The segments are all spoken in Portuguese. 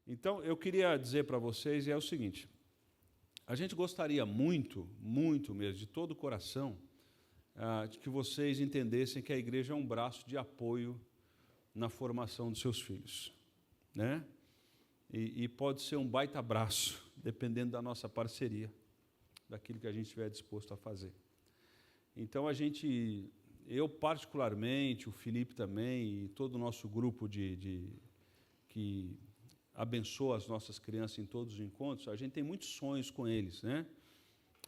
Então, eu queria dizer para vocês o seguinte, a gente gostaria muito, muito mesmo, de todo o coração, de que vocês entendessem que a igreja é um braço de apoio na formação dos seus filhos, né? E pode ser um baita abraço, dependendo da nossa parceria, daquilo que a gente estiver disposto a fazer. Então, eu particularmente, o Felipe também, e todo o nosso grupo que abençoa as nossas crianças em todos os encontros, a gente tem muitos sonhos com eles, né?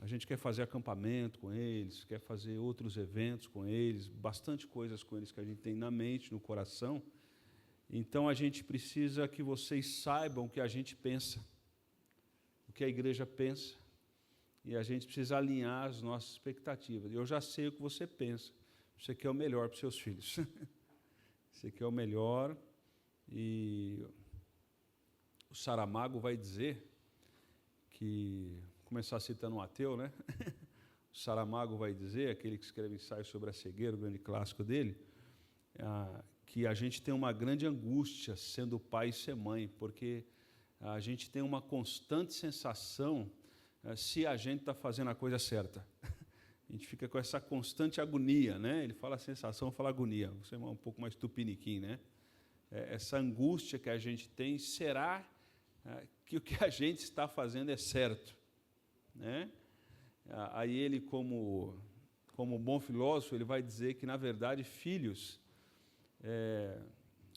A gente quer fazer acampamento com eles, quer fazer outros eventos com eles, bastante coisas com eles que a gente tem na mente, no coração. Então, a gente precisa que vocês saibam o que a gente pensa, o que a igreja pensa, e a gente precisa alinhar as nossas expectativas. Eu já sei o que você pensa. Você quer o melhor para os seus filhos. Você quer o melhor. E o Saramago vai dizer que, começar citando um ateu, né? O Saramago vai dizer, aquele que escreve ensaio sobre a cegueira, o grande clássico dele, que a gente tem uma grande angústia sendo pai e ser mãe, porque a gente tem uma constante sensação se a gente está fazendo a coisa certa. A gente fica com essa constante agonia, né? Ele fala sensação, fala agonia. Você é um pouco mais tupiniquim, né? Essa angústia que a gente tem, será que o que a gente está fazendo é certo, né? Aí ele, como bom filósofo, ele vai dizer que, na verdade, filhos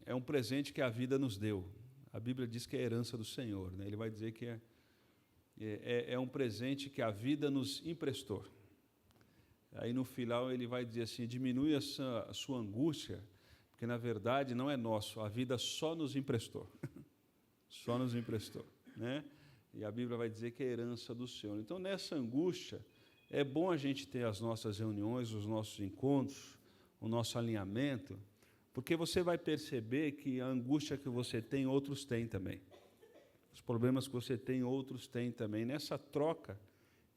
é um presente que a vida nos deu. A Bíblia diz que é a herança do Senhor, né? Ele vai dizer que é um presente que a vida nos emprestou. Aí, no final, ele vai dizer assim, diminui a sua angústia, porque, na verdade, não é nosso, a vida só nos emprestou. Só nos emprestou, né? E a Bíblia vai dizer que é a herança do Senhor. Então, nessa angústia, é bom a gente ter as nossas reuniões, os nossos encontros, o nosso alinhamento, porque você vai perceber que a angústia que você tem, outros têm também. Os problemas que você tem, outros têm também. Nessa troca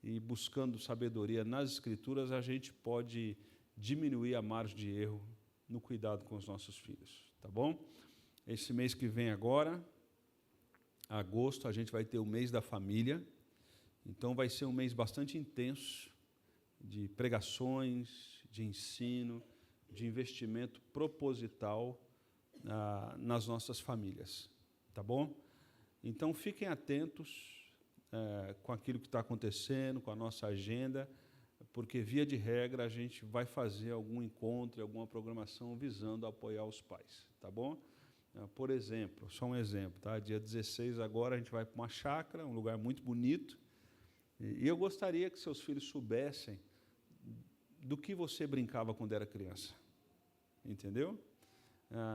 e buscando sabedoria nas Escrituras, a gente pode diminuir a margem de erro no cuidado com os nossos filhos, tá bom? Esse mês que vem agora, agosto, a gente vai ter o mês da família, então vai ser um mês bastante intenso, de pregações, de ensino, de investimento proposital nas nossas famílias, tá bom? Então, fiquem atentos com aquilo que está acontecendo, com a nossa agenda, porque, via de regra, a gente vai fazer algum encontro, alguma programação visando apoiar os pais, tá bom? Por exemplo, só um exemplo, tá? Dia 16 agora a gente vai para uma chácara, um lugar muito bonito, e eu gostaria que seus filhos soubessem do que você brincava quando era criança, entendeu?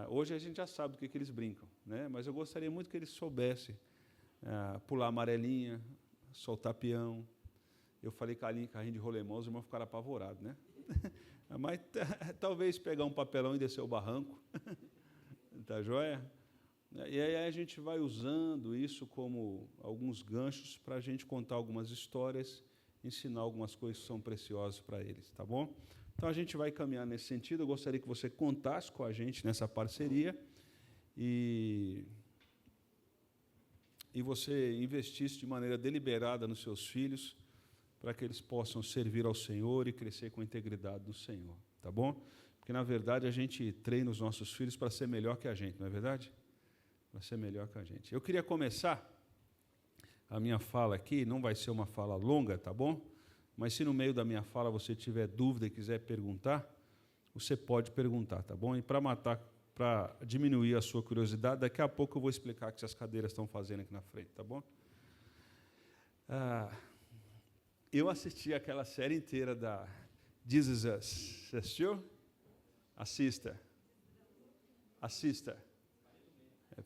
Hoje a gente já sabe do que eles brincam, né? Mas eu gostaria muito que eles soubessem pular amarelinha, soltar peão. Eu falei carrinho de rolemão, os irmãos ficaram apavorados, né? Mas talvez pegar um papelão e descer o barranco, tá joia? E aí a gente vai usando isso como alguns ganchos para a gente contar algumas histórias, ensinar algumas coisas que são preciosas para eles, tá bom? Então, a gente vai caminhar nesse sentido. Eu gostaria que você contasse com a gente nessa parceria e você investisse de maneira deliberada nos seus filhos para que eles possam servir ao Senhor e crescer com integridade no Senhor, tá bom? Porque, na verdade, a gente treina os nossos filhos para ser melhor que a gente, não é verdade? Para ser melhor que a gente. Eu queria começar a minha fala aqui, não vai ser uma fala longa, tá bom? Mas se no meio da minha fala você tiver dúvida e quiser perguntar, você pode perguntar, tá bom? E para diminuir a sua curiosidade, daqui a pouco eu vou explicar o que as cadeiras estão fazendo aqui na frente, tá bom? Eu assisti aquela série inteira da This Is Us. Você assistiu? Assista. Assista.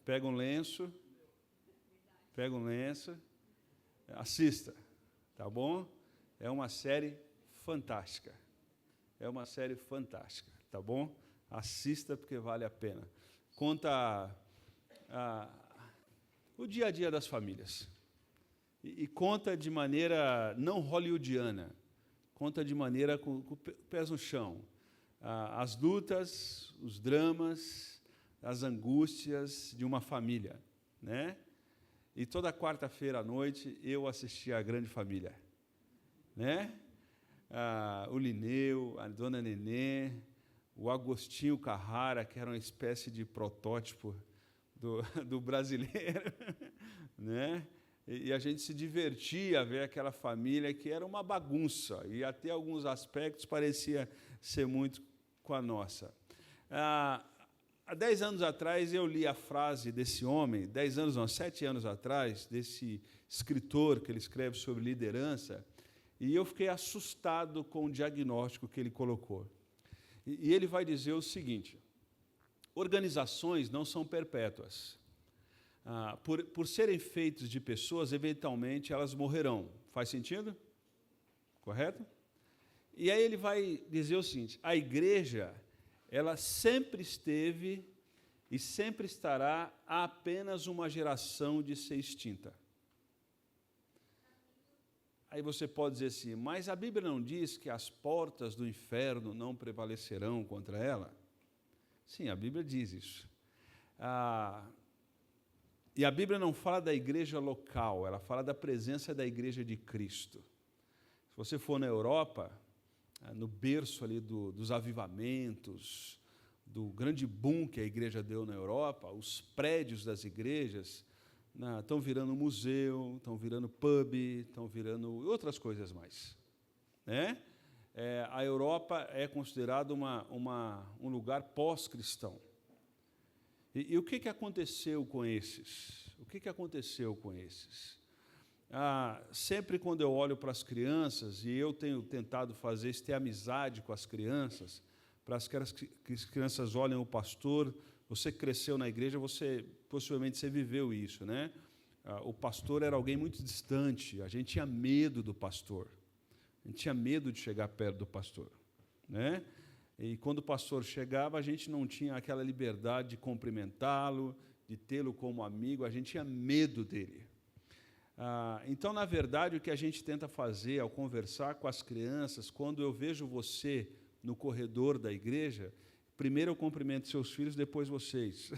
Pega um lenço, assista, tá bom? É uma série fantástica. É uma série fantástica, tá bom? Assista porque vale a pena. Conta o dia a dia das famílias. E conta de maneira não hollywoodiana. Conta de maneira com pés no chão. As lutas, os dramas, as angústias de uma família, né? E toda quarta-feira à noite eu assistia a Grande Família, né? O Lineu, a Dona Nenê, o Agostinho Carrara, que era uma espécie de protótipo do brasileiro, né? E a gente se divertia a ver aquela família que era uma bagunça, e até alguns aspectos parecia ser muito com a nossa. Há 10 anos atrás, eu li a frase desse homem, 10 anos não, 7 anos atrás, desse escritor que ele escreve sobre liderança, e eu fiquei assustado com o diagnóstico que ele colocou. E ele vai dizer o seguinte: organizações não são perpétuas. Por serem feitas de pessoas, eventualmente elas morrerão. Faz sentido? Correto? E aí ele vai dizer o seguinte: a igreja, ela sempre esteve e sempre estará a apenas uma geração de ser extinta. Aí você pode dizer assim, mas a Bíblia não diz que as portas do inferno não prevalecerão contra ela? Sim, a Bíblia diz isso. E a Bíblia não fala da igreja local, ela fala da presença da igreja de Cristo. Se você for na Europa, no berço ali dos avivamentos, do grande boom que a igreja deu na Europa, os prédios das igrejas estão virando museu, estão virando pub, estão virando outras coisas mais, né? A Europa é considerada um lugar pós-cristão. E o que aconteceu com esses? O que aconteceu com esses? Sempre quando eu olho para as crianças, e eu tenho tentado fazer isso, ter amizade com as crianças, para que as crianças olhem o pastor. Você cresceu na igreja, possivelmente você viveu isso, né? O pastor era alguém muito distante, a gente tinha medo do pastor, a gente tinha medo de chegar perto do pastor, né? E quando o pastor chegava, a gente não tinha aquela liberdade de cumprimentá-lo, de tê-lo como amigo, a gente tinha medo dele. Então, na verdade, o que a gente tenta fazer ao conversar com as crianças, quando eu vejo você no corredor da igreja, primeiro eu cumprimento seus filhos, depois vocês.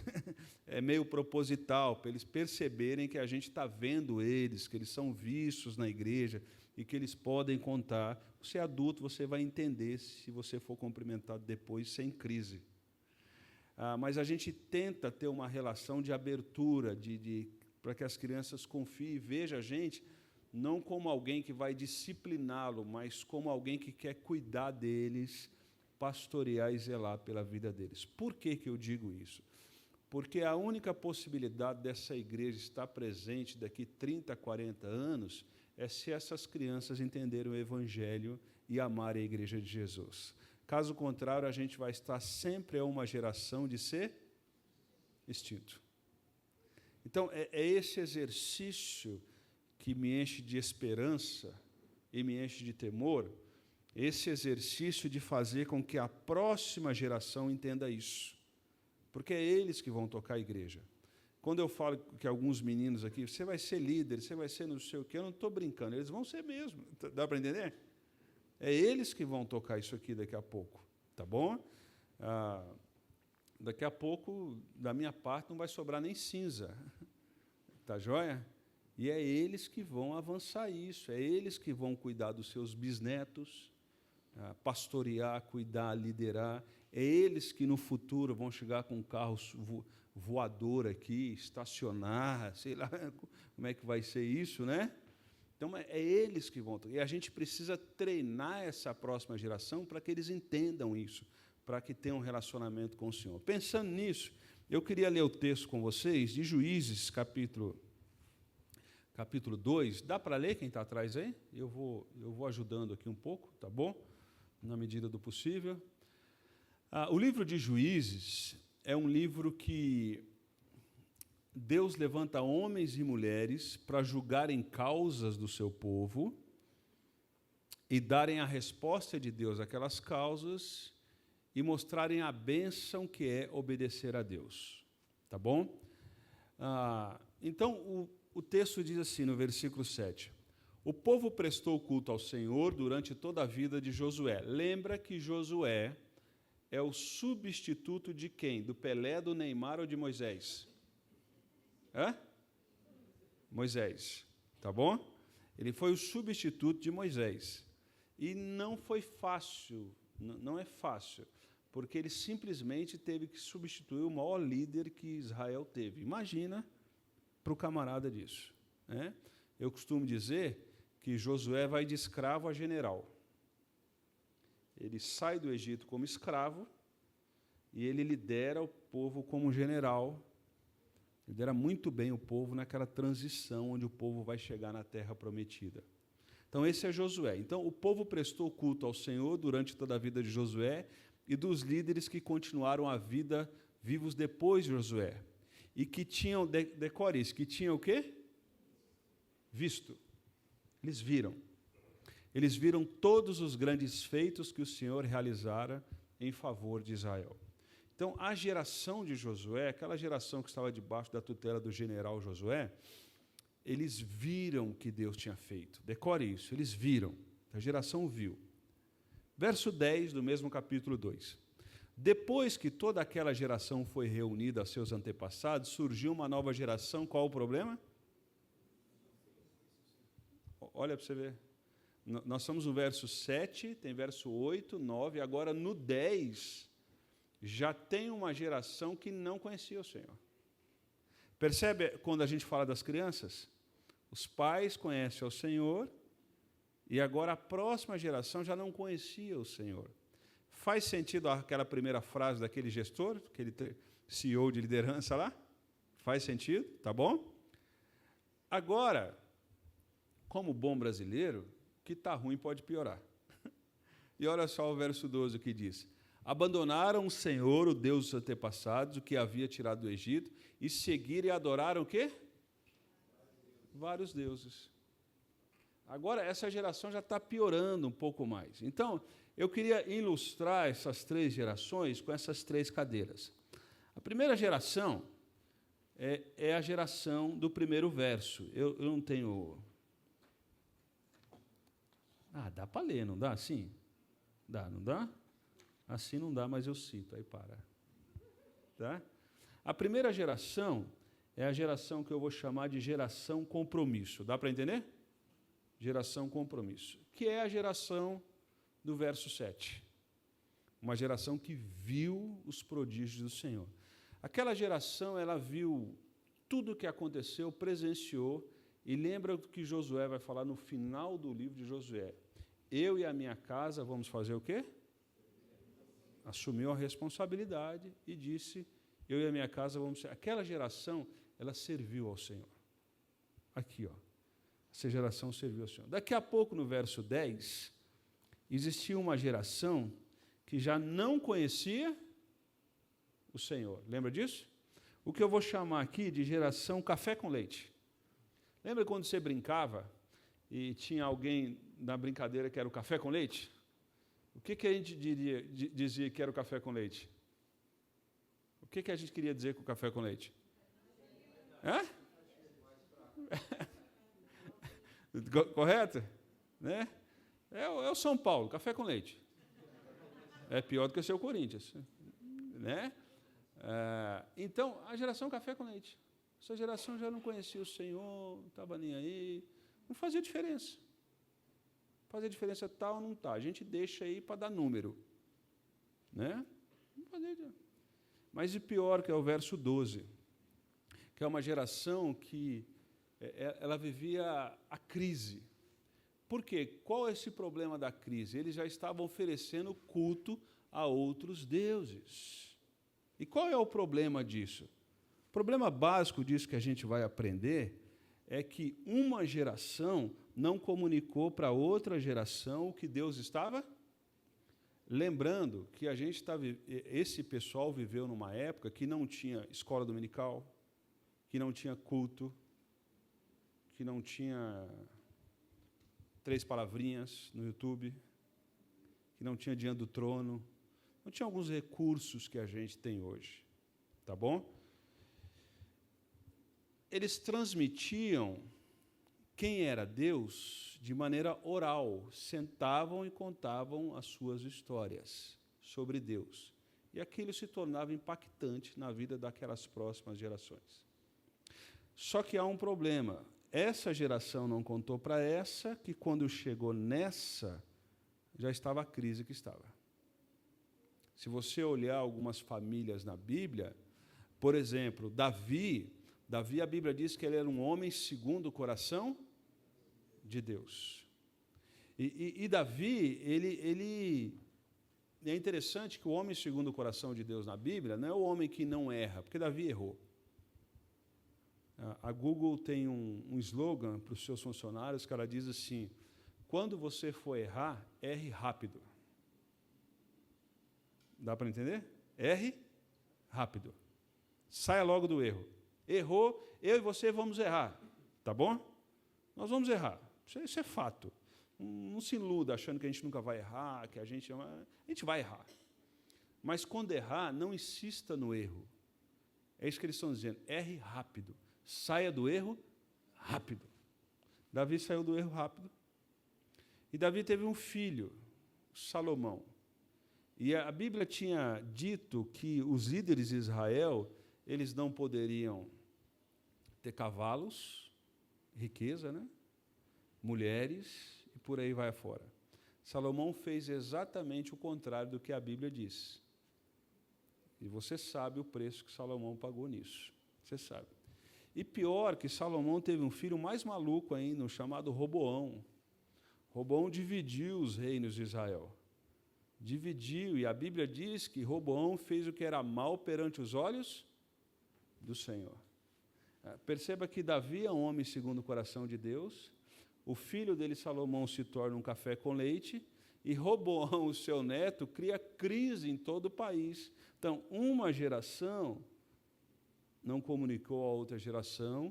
É meio proposital, para eles perceberem que a gente está vendo eles, que eles são vistos na igreja e que eles podem contar. Você é adulto, você vai entender se você for cumprimentado depois, sem crise. Mas a gente tenta ter uma relação de abertura, para que as crianças confiem e vejam a gente não como alguém que vai discipliná-lo, mas como alguém que quer cuidar deles, pastorear e zelar pela vida deles. Por que eu digo isso? Porque a única possibilidade dessa igreja estar presente daqui 30, 40 anos é se essas crianças entenderem o Evangelho e amarem a igreja de Jesus. Caso contrário, a gente vai estar sempre a uma geração de ser extinto. Então, é esse exercício que me enche de esperança e me enche de temor, esse exercício de fazer com que a próxima geração entenda isso, porque é eles que vão tocar a igreja. Quando eu falo que alguns meninos aqui, você vai ser líder, você vai ser não sei o quê, eu não estou brincando, eles vão ser mesmo, dá para entender? É eles que vão tocar isso aqui daqui a pouco, tá bom? Daqui a pouco, da minha parte, não vai sobrar nem cinza, tá joia? E é eles que vão avançar isso, é eles que vão cuidar dos seus bisnetos, pastorear, cuidar, liderar, é eles que no futuro vão chegar com um carro voador aqui, estacionar, sei lá como é que vai ser isso, né? Então, é eles que vão. E a gente precisa treinar essa próxima geração para que eles entendam isso, para que tenham um relacionamento com o Senhor. Pensando nisso, eu queria ler o texto com vocês, de Juízes, capítulo 2. Dá para ler quem está atrás aí? Eu vou ajudando aqui um pouco, tá bom? Na medida do possível. O livro de Juízes é um livro que Deus levanta homens e mulheres para julgarem causas do seu povo e darem a resposta de Deus àquelas causas e mostrarem a bênção que é obedecer a Deus. Tá bom? Então, o texto diz assim, no versículo 7, o povo prestou culto ao Senhor durante toda a vida de Josué. Lembra que Josué é o substituto de quem? Do Pelé, do Neymar ou de Moisés? Moisés, tá bom? Ele foi o substituto de Moisés. E não foi fácil, não é fácil, porque ele simplesmente teve que substituir o maior líder que Israel teve. Imagina para o camarada disso, né? Eu costumo dizer que Josué vai de escravo a general. Ele sai do Egito como escravo e ele lidera o povo como general. Lidera muito bem o povo naquela transição onde o povo vai chegar na terra prometida. Então, esse é Josué. Então, o povo prestou culto ao Senhor durante toda a vida de Josué e dos líderes que continuaram a vida vivos depois de Josué. E que tinham, decore isso, que tinham o quê? Visto. Eles viram. Eles viram todos os grandes feitos que o Senhor realizara em favor de Israel. Então, a geração de Josué, aquela geração que estava debaixo da tutela do general Josué, eles viram o que Deus tinha feito. Decore isso, eles viram. A geração viu. Verso 10 do mesmo capítulo 2. Depois que toda aquela geração foi reunida a seus antepassados, surgiu uma nova geração. Qual o problema? Olha para você ver. Nós estamos no verso 7, tem verso 8, 9, agora no 10, já tem uma geração que não conhecia o Senhor. Percebe quando a gente fala das crianças? Os pais conhecem o Senhor e agora a próxima geração já não conhecia o Senhor. Faz sentido aquela primeira frase daquele gestor, aquele CEO de liderança lá? Faz sentido? Tá bom? Agora, como bom brasileiro, que está ruim pode piorar. E olha só o verso 12 que diz: abandonaram o Senhor, o Deus dos antepassados, o que havia tirado do Egito, e seguiram e adoraram o quê? Vários deuses. Agora, essa geração já está piorando um pouco mais. Então, eu queria ilustrar essas três gerações com essas três cadeiras. A primeira geração é a geração do primeiro verso. Eu não tenho... dá para ler, não dá assim? Dá, não dá? Assim não dá, mas eu cito, aí para. Tá? A primeira geração é a geração que eu vou chamar de geração compromisso. Dá para entender? Geração compromisso. Que é a geração do verso 7. Uma geração que viu os prodígios do Senhor. Aquela geração, ela viu tudo o que aconteceu, presenciou, e lembra o que Josué vai falar no final do livro de Josué. Eu e a minha casa vamos fazer o quê? Assumiu a responsabilidade e disse, eu e a minha casa vamos... Aquela geração, ela serviu ao Senhor. Aqui, ó. Essa geração serviu ao Senhor. Daqui a pouco, no verso 10, existia uma geração que já não conhecia o Senhor. Lembra disso? O que eu vou chamar aqui de geração café com leite. Lembra quando você brincava e tinha alguém na brincadeira que era o café com leite? O que a gente dizia que era o café com leite? O que a gente queria dizer com o café com leite? Hã? Correto? Né? É o São Paulo, café com leite. É pior do que o seu Corinthians. Né? Então, a geração café com leite. Essa geração já não conhecia o Senhor, não estava nem aí, não fazia diferença. Fazia diferença tal ou não está. A gente deixa aí para dar número. Né? Não fazia. Mas o pior, que é o verso 12, que é uma geração que ela vivia a crise. Por quê? Qual é esse problema da crise? Eles já estavam oferecendo culto a outros deuses. E qual é o problema disso? O problema básico disso que a gente vai aprender é que uma geração não comunicou para outra geração o que Deus estava. Lembrando que esse pessoal viveu numa época que não tinha escola dominical, que não tinha culto, que não tinha 3 palavrinhas no YouTube, que não tinha Diante do Trono, não tinha alguns recursos que a gente tem hoje, tá bom? Eles transmitiam quem era Deus de maneira oral, sentavam e contavam as suas histórias sobre Deus. E aquilo se tornava impactante na vida daquelas próximas gerações. Só que há um problema. essa geração não contou para essa, que quando chegou nessa, já estava a crise que estava. Se você olhar algumas famílias na Bíblia, por exemplo, Davi, a Bíblia diz que ele era um homem segundo o coração de Deus. E Davi, ele é interessante que o homem segundo o coração de Deus na Bíblia não é o homem que não erra, porque Davi errou. A Google tem um slogan para os seus funcionários, que ela diz assim: quando você for errar, erre rápido. Dá para entender? Erre rápido. Saia logo do erro. Errou, eu e você vamos errar. Tá bom? Nós vamos errar. Isso é fato. Não se iluda achando que a gente nunca vai errar, que a gente vai errar. Mas quando errar, não insista no erro. É isso que eles estão dizendo. Erre rápido. Saia do erro rápido. Davi saiu do erro rápido. E Davi teve um filho, Salomão. E a Bíblia tinha dito que os líderes de Israel, eles não poderiam ter cavalos, riqueza, né? Mulheres, e por aí vai afora. Salomão fez exatamente o contrário do que a Bíblia diz. E você sabe o preço que Salomão pagou nisso. Você sabe. E pior que Salomão teve um filho mais maluco ainda, chamado Roboão. Roboão dividiu os reinos de Israel. Dividiu, e a Bíblia diz que Roboão fez o que era mal perante os olhos do Senhor. Perceba que Davi é um homem segundo o coração de Deus, o filho dele, Salomão, se torna um café com leite, e Roboão, o seu neto, cria crise em todo o país. Então, uma geração não comunicou à outra geração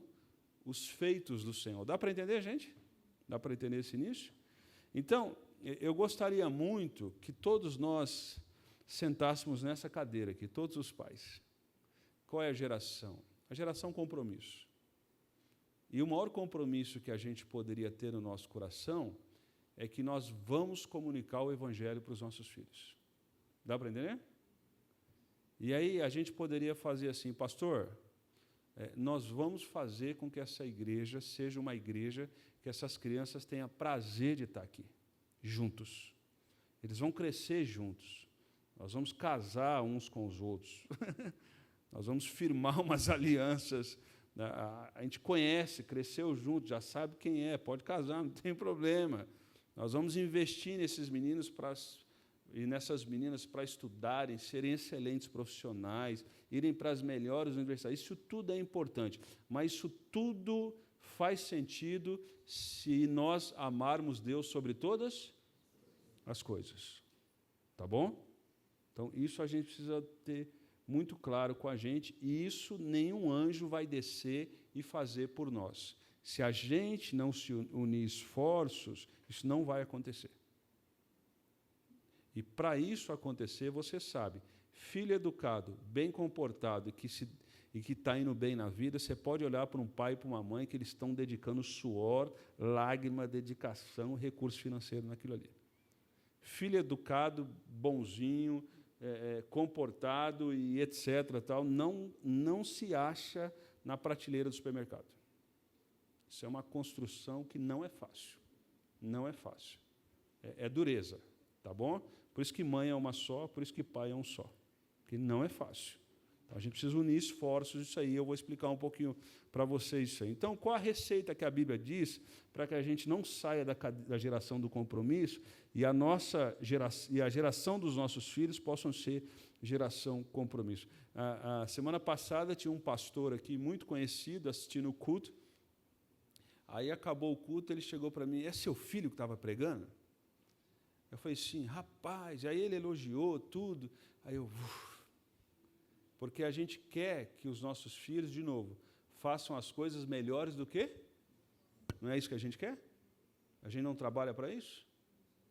os feitos do Senhor. Dá para entender, gente? Dá para entender esse início? Então, eu gostaria muito que todos nós sentássemos nessa cadeira aqui, todos os pais. Qual é a geração? A geração compromisso. E o maior compromisso que a gente poderia ter no nosso coração é que nós vamos comunicar o Evangelho para os nossos filhos. Dá para entender? E aí a gente poderia fazer assim: pastor, nós vamos fazer com que essa igreja seja uma igreja que essas crianças tenham prazer de estar aqui, juntos. Eles vão crescer juntos. Nós vamos casar uns com os outros. Nós vamos firmar umas alianças. A gente conhece, cresceu junto, já sabe quem é, pode casar, não tem problema. Nós vamos investir nesses meninos e nessas meninas para estudarem, serem excelentes profissionais, irem para as melhores universidades. Isso tudo é importante, mas isso tudo faz sentido se nós amarmos Deus sobre todas as coisas. Tá bom? Então, isso a gente precisa ter muito claro com a gente, e isso nenhum anjo vai descer e fazer por nós. Se a gente não se unir esforços, isso não vai acontecer. E para isso acontecer, você sabe, filho educado, bem comportado e que está indo bem na vida, você pode olhar para um pai e para uma mãe que eles estão dedicando suor, lágrima, dedicação, recurso financeiro naquilo ali. Filho educado, bonzinho, comportado e etc. Tal, não se acha na prateleira do supermercado. Isso é uma construção que não é fácil. Não é fácil. É dureza, tá bom? Por isso que mãe é uma só, por isso que pai é um só. Porque não é fácil. Então, a gente precisa unir esforços, isso aí. Eu vou explicar um pouquinho para vocês isso aí. Então, qual a receita que a Bíblia diz para que a gente não saia da geração do compromisso e a geração dos nossos filhos possam ser geração compromisso? A semana passada tinha um pastor aqui muito conhecido assistindo o culto. Aí acabou o culto, ele chegou para mim: é seu filho que estava pregando? Eu falei: sim, rapaz. Aí ele elogiou tudo. Aí eu... Porque a gente quer que os nossos filhos, de novo, façam as coisas melhores do que? Não é isso que a gente quer? A gente não trabalha para isso?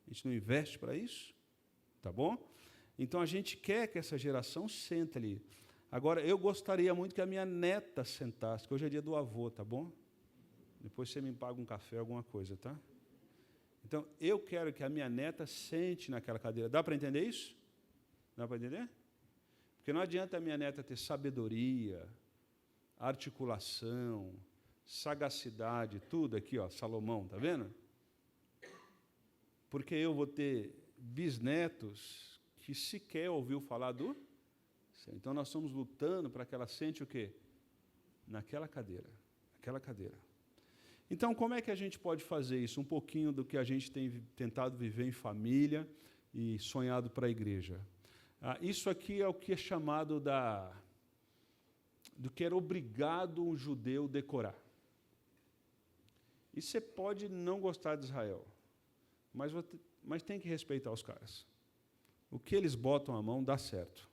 A gente não investe para isso? Tá bom? Então, a gente quer que essa geração sente ali. Agora, eu gostaria muito que a minha neta sentasse, que hoje é dia do avô, tá bom? Depois você me paga um café, alguma coisa, tá? Então, eu quero que a minha neta sente naquela cadeira. Dá para entender isso? Dá para entender? Porque não adianta a minha neta ter sabedoria, articulação, sagacidade, tudo aqui, ó, Salomão, tá vendo? Porque eu vou ter bisnetos que sequer ouviu falar do Senhor. Então, nós estamos lutando para que ela sente o quê? Naquela cadeira, aquela cadeira. Então, como é que a gente pode fazer isso? Um pouquinho do que a gente tem tentado viver em família e sonhado para a igreja. Isso aqui é o que é chamado do que era obrigado um judeu decorar. E você pode não gostar de Israel, mas tem que respeitar os caras. O que eles botam a mão dá certo.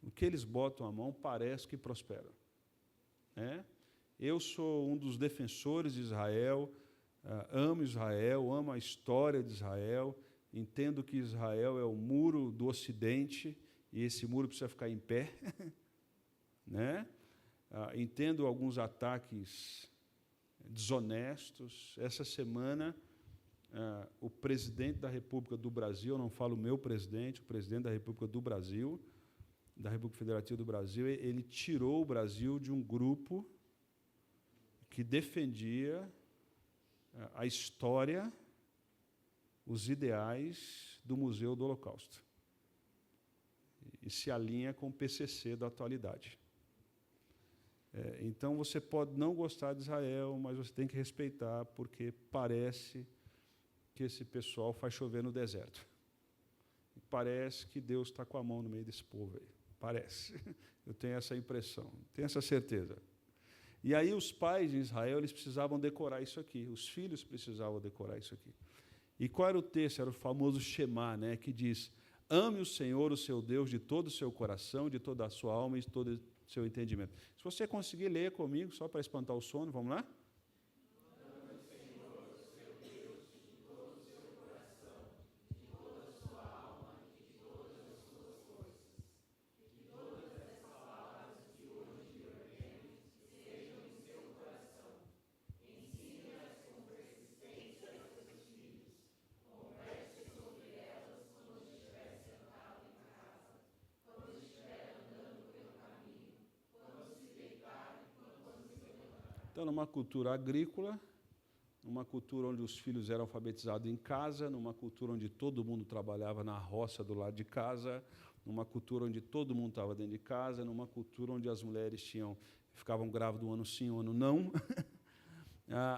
O que eles botam a mão parece que prospera. Eu sou um dos defensores de Israel, amo Israel, amo a história de Israel, entendo que Israel é o muro do Ocidente e esse muro precisa ficar em pé. Entendo alguns ataques desonestos. Essa semana, o presidente da República do Brasil, eu não falo o meu presidente, o presidente da República do Brasil, da República Federativa do Brasil, ele tirou o Brasil de um grupo que defendia a história, os ideais do Museu do Holocausto. E se alinha com o PCC da atualidade. Então, você pode não gostar de Israel, mas você tem que respeitar, porque parece que esse pessoal faz chover no deserto. Parece que Deus está com a mão no meio desse povo aí. Parece. Eu tenho essa impressão, tenho essa certeza. E aí os pais de Israel, eles precisavam decorar isso aqui, os filhos precisavam decorar isso aqui. E qual era o texto? Era o famoso Shema, que diz: ame o Senhor, o seu Deus, de todo o seu coração, de toda a sua alma e de todo o seu entendimento. Se você conseguir ler comigo, só para espantar o sono, vamos lá? Ame o Senhor, o seu Deus, de todo o seu coração, de toda a sua alma e de todas as suas forças. Que todas essas palavras que hoje lhe ordeno sejam em seu coração. Ensine-as com persistência aos seus filhos. Converse sobre elas quando estiver sentado em casa, quando estiver andando pelo caminho, quando se deitar e quando se levantar. Então, numa cultura agrícola, numa cultura onde os filhos eram alfabetizados em casa, numa cultura onde todo mundo trabalhava na roça do lado de casa, numa cultura onde todo mundo estava dentro de casa, numa cultura onde as mulheres ficavam grávidas um ano sim, um ano não.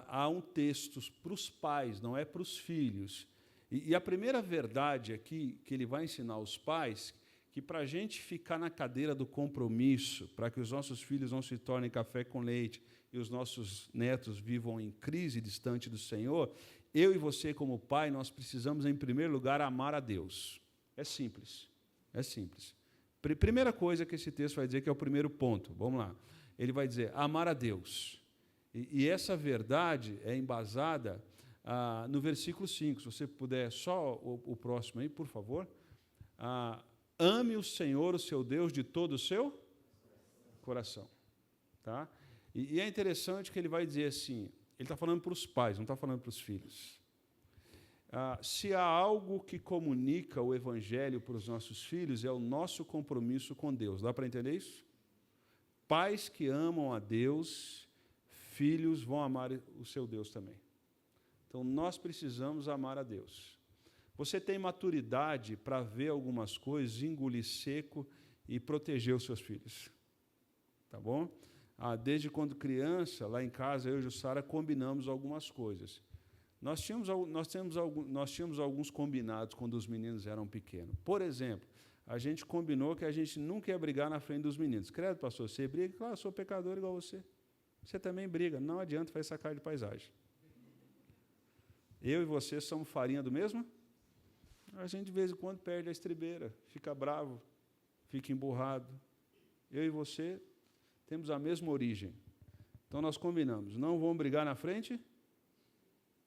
Há um texto para os pais, não é para os filhos. E a primeira verdade aqui que ele vai ensinar aos pais, que para a gente ficar na cadeira do compromisso, para que os nossos filhos não se tornem café com leite e os nossos netos vivam em crise distante do Senhor, eu e você, como pai, nós precisamos, em primeiro lugar, amar a Deus. É simples. É simples. Primeira coisa que esse texto vai dizer, que é o primeiro ponto. Vamos lá. Ele vai dizer, amar a Deus. E essa verdade é embasada no versículo 5. Se você puder, só o próximo aí, por favor. Ame o Senhor, o seu Deus, de todo o seu coração. Tá? E é interessante que ele vai dizer assim, ele está falando para os pais, não está falando para os filhos. Se há algo que comunica o Evangelho para os nossos filhos, é o nosso compromisso com Deus. Dá para entender isso? Pais que amam a Deus, filhos vão amar o seu Deus também. Então, nós precisamos amar a Deus. Você tem maturidade para ver algumas coisas, engolir seco e proteger os seus filhos. Tá bom? Desde quando criança, lá em casa, eu e a Jussara combinamos algumas coisas. Nós tínhamos alguns combinados quando os meninos eram pequenos. Por exemplo, a gente combinou que a gente nunca ia brigar na frente dos meninos. Credo, pastor, você briga? Claro, eu sou pecador igual você. Você também briga. Não adianta, faz essa cara de paisagem. Eu e você somos farinha do mesmo? A gente, de vez em quando, perde a estribeira, fica bravo, fica emburrado. Eu e você temos a mesma origem. Então, nós combinamos, não vamos brigar na frente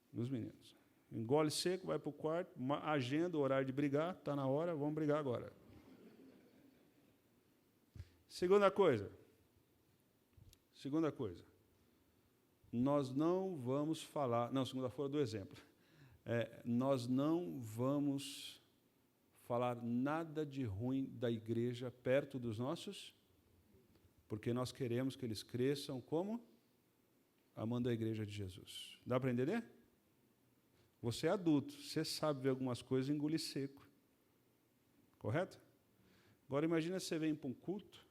dos meninos. Engole seco, vai para o quarto, agenda o horário de brigar, está na hora, vamos brigar agora. Segunda coisa, nós não vamos falar, não, segunda-feira do exemplo, nós não vamos falar nada de ruim da igreja perto dos nossos, porque nós queremos que eles cresçam como amando a igreja de Jesus. Dá para entender? Você é adulto, você sabe ver algumas coisas e engolir seco. Correto? Agora imagina você vem para um culto,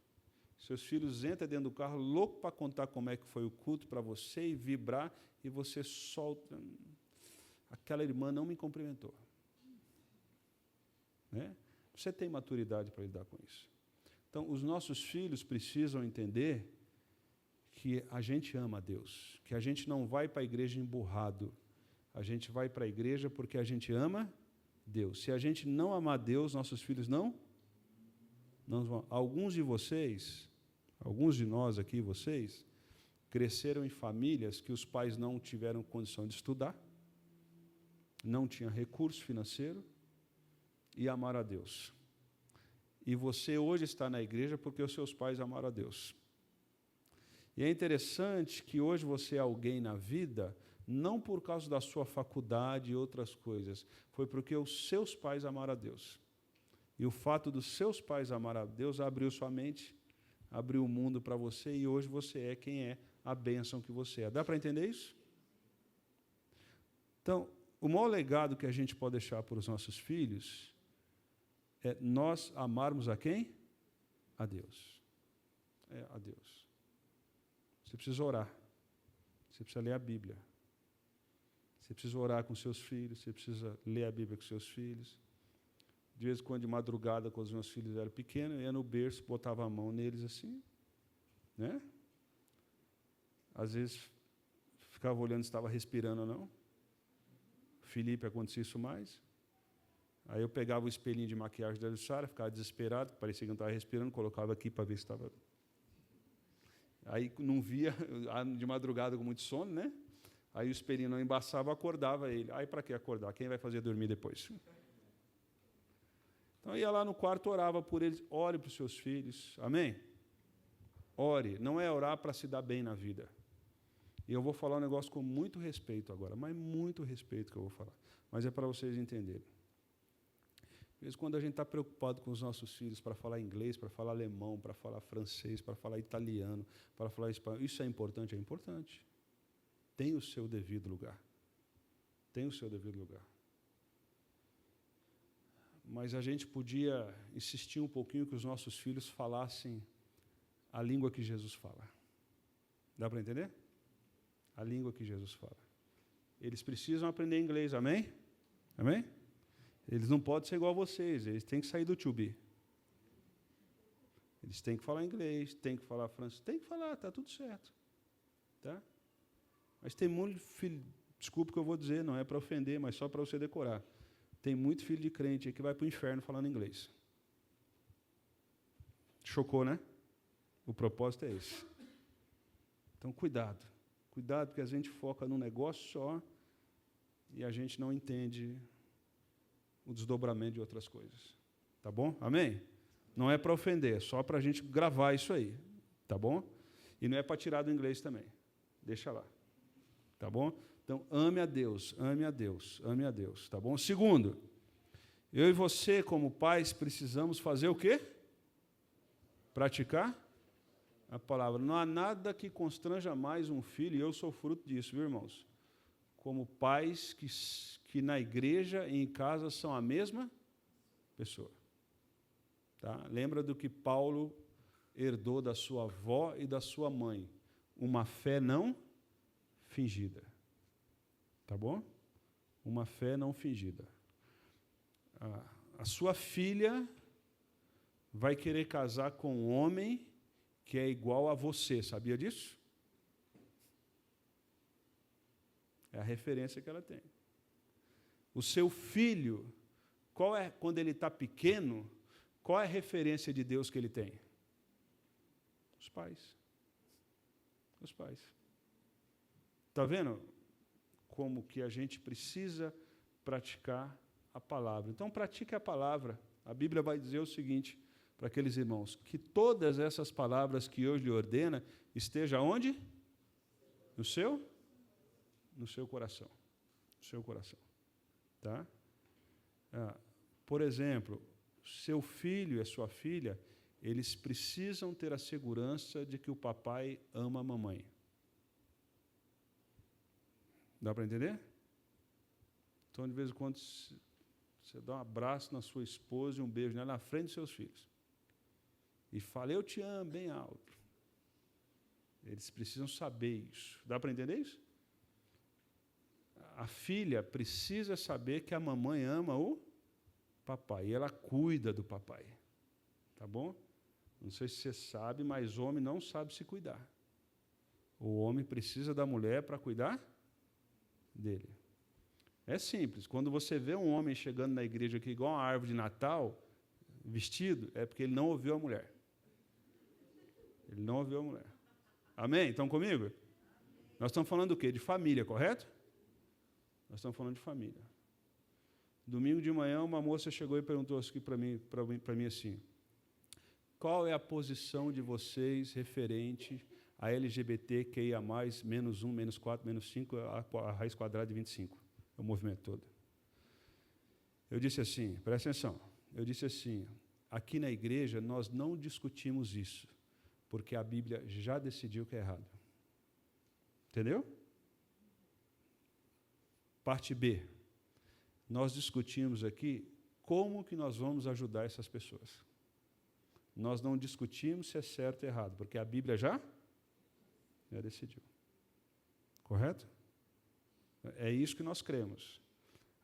seus filhos entram dentro do carro, louco para contar como é que foi o culto para você e vibrar, e você solta. Aquela irmã não me cumprimentou. Né? Você tem maturidade para lidar com isso. Então, os nossos filhos precisam entender que a gente ama a Deus, que a gente não vai para a igreja emburrado, a gente vai para a igreja porque a gente ama Deus. Se a gente não amar Deus, nossos filhos não vão. Alguns de vocês, alguns de nós aqui, vocês, cresceram em famílias que os pais não tiveram condição de estudar, não tinham recurso financeiro e amaram a Deus. E você hoje está na igreja porque os seus pais amaram a Deus. E é interessante que hoje você é alguém na vida, não por causa da sua faculdade e outras coisas, foi porque os seus pais amaram a Deus. E o fato dos seus pais amarem a Deus abriu sua mente, abriu o mundo para você, e hoje você é quem é, a bênção que você é. Dá para entender isso? Então, o maior legado que a gente pode deixar para os nossos filhos é nós amarmos a quem? A Deus. A Deus. Você precisa orar. Você precisa ler a Bíblia. Você precisa orar com seus filhos, você precisa ler a Bíblia com seus filhos. De vez em quando, de madrugada, quando os meus filhos eram pequenos, eu ia no berço, botava a mão neles assim, né? Às vezes, ficava olhando se estava respirando ou não. Felipe, acontecia isso mais. Aí eu pegava o espelhinho de maquiagem da Jussara, ficava desesperado, parecia que não estava respirando, colocava aqui para ver se estava... Aí não via, de madrugada com muito sono, né? Aí o espelhinho não embaçava, eu acordava ele. Aí para que acordar? Quem vai fazer dormir depois? Então eu ia lá no quarto, orava por eles. Ore para os seus filhos. Amém? Ore. Não é orar para se dar bem na vida. E eu vou falar um negócio com muito respeito agora, mas muito respeito que eu vou falar. Mas é para vocês entenderem. Às vezes, quando a gente está preocupado com os nossos filhos para falar inglês, para falar alemão, para falar francês, para falar italiano, para falar espanhol, isso é importante? É importante. Tem o seu devido lugar. Tem o seu devido lugar. Mas a gente podia insistir um pouquinho que os nossos filhos falassem a língua que Jesus fala. Dá para entender? A língua que Jesus fala. Eles precisam aprender inglês, amém? Amém? Eles não podem ser igual a vocês, eles têm que sair do to be. Eles têm que falar inglês, têm que falar francês, têm que falar, está tudo certo. Tá? Mas tem muito filho, desculpa o que eu vou dizer, não é para ofender, mas só para você decorar. Tem muito filho de crente aí que vai para o inferno falando inglês. Chocou, né? O propósito é esse. Então, cuidado. Cuidado, porque a gente foca num negócio só e a gente não entende o desdobramento de outras coisas. Tá bom? Amém? Não é para ofender, é só para a gente gravar isso aí. Tá bom? E não é para tirar do inglês também. Deixa lá. Tá bom? Então, ame a Deus, ame a Deus, ame a Deus. Tá bom? Segundo, eu e você, como pais, precisamos fazer o quê? Praticar a palavra. Não há nada que constranja mais um filho, e eu sou fruto disso, viu, irmãos? Como pais que na igreja e em casa são a mesma pessoa. Tá? Lembra do que Paulo herdou da sua avó e da sua mãe? Uma fé não fingida. Tá bom? Uma fé não fingida. A sua filha vai querer casar com um homem que é igual a você. Sabia disso? É a referência que ela tem. O seu filho, qual é, quando ele está pequeno, qual é a referência de Deus que ele tem? Os pais. Os pais. Está vendo como que a gente precisa praticar a palavra? Então, pratique a palavra. A Bíblia vai dizer o seguinte para aqueles irmãos, que todas essas palavras que hoje lhe ordena estejam onde? No seu coração. No seu coração. Tá? Por exemplo, seu filho e a sua filha, eles precisam ter a segurança de que o papai ama a mamãe. Dá para entender? Então, de vez em quando, você dá um abraço na sua esposa e um beijo nela na frente dos seus filhos. E fala, eu te amo, bem alto. Eles precisam saber isso. Dá para entender isso? A filha precisa saber que a mamãe ama o papai. E ela cuida do papai. Tá bom? Não sei se você sabe, mas o homem não sabe se cuidar. O homem precisa da mulher para cuidar dele. É simples. Quando você vê um homem chegando na igreja aqui igual uma árvore de Natal, vestido, é porque ele não ouviu a mulher. Ele não ouviu a mulher. Amém? Estão comigo? Amém. Nós estamos falando do quê? De família, correto? Nós estamos falando de família. Domingo de manhã, uma moça chegou e perguntou aqui para mim assim, qual é a posição de vocês referente a LGBTQIA+, menos 1, menos 4, menos 5, a raiz quadrada de 25, o movimento todo. Eu disse assim, presta atenção, eu disse assim, aqui na igreja nós não discutimos isso, porque a Bíblia já decidiu que é errado. Entendeu? Parte B. Nós discutimos aqui como que nós vamos ajudar essas pessoas. Nós não discutimos se é certo ou errado, porque a Bíblia já decidiu. Correto? É isso que nós cremos.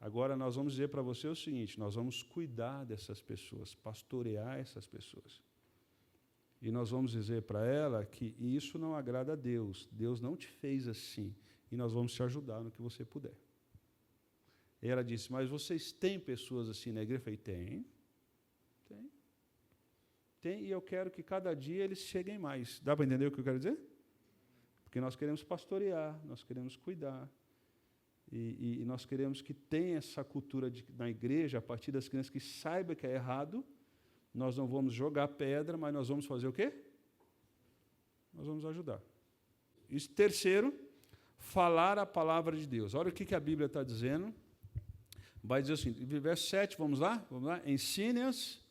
Agora, nós vamos dizer para você o seguinte, nós vamos cuidar dessas pessoas, pastorear essas pessoas. E nós vamos dizer para ela que isso não agrada a Deus. Deus não te fez assim. E nós vamos te ajudar no que você puder. E ela disse, mas vocês têm pessoas assim na igreja? Eu falei, tem. E eu quero que cada dia eles cheguem mais. Dá para entender o que eu quero dizer? Porque nós queremos pastorear, nós queremos cuidar. E nós queremos que tenha essa cultura na igreja, a partir das crianças, que saiba que é errado. Nós não vamos jogar pedra, mas nós vamos fazer o quê? Nós vamos ajudar. Isso, terceiro, falar a palavra de Deus. Olha o que a Bíblia está dizendo. Vai dizer assim, verso 7, vamos lá? Ensine-as.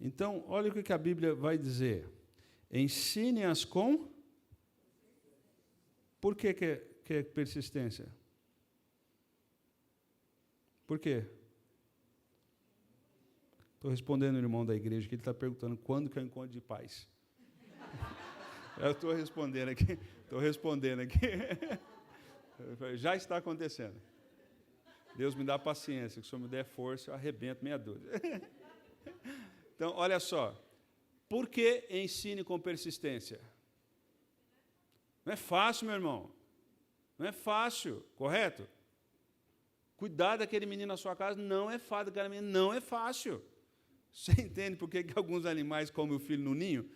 Então, olha o que a Bíblia vai dizer. Ensine-as com... Por que é persistência? Por quê? Estou respondendo o irmão da igreja que ele está perguntando quando que é o encontro de paz. Eu estou respondendo aqui. Já está acontecendo. Deus me dá paciência, que se o Senhor me der força, eu arrebento meia dúzia. Então, olha só. Por que ensine com persistência? Não é fácil, meu irmão. Não é fácil, correto? Cuidar daquele menino na sua casa não é fácil, daquela menina não é fácil. Você entende por que alguns animais comem o filho no ninho?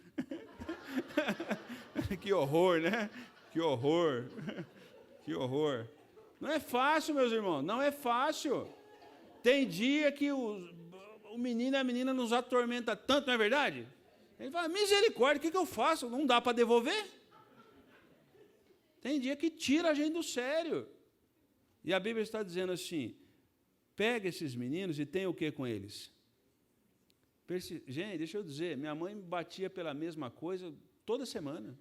Que horror, né? Que horror. Que horror. Não é fácil, meus irmãos, não é fácil. Tem dia que o menino e a menina nos atormenta tanto, não é verdade? Ele fala, misericórdia, o que eu faço? Não dá para devolver? Tem dia que tira a gente do sério. E a Bíblia está dizendo assim, pega esses meninos e tem o que com eles? Gente, deixa eu dizer, minha mãe me batia pela mesma coisa toda semana.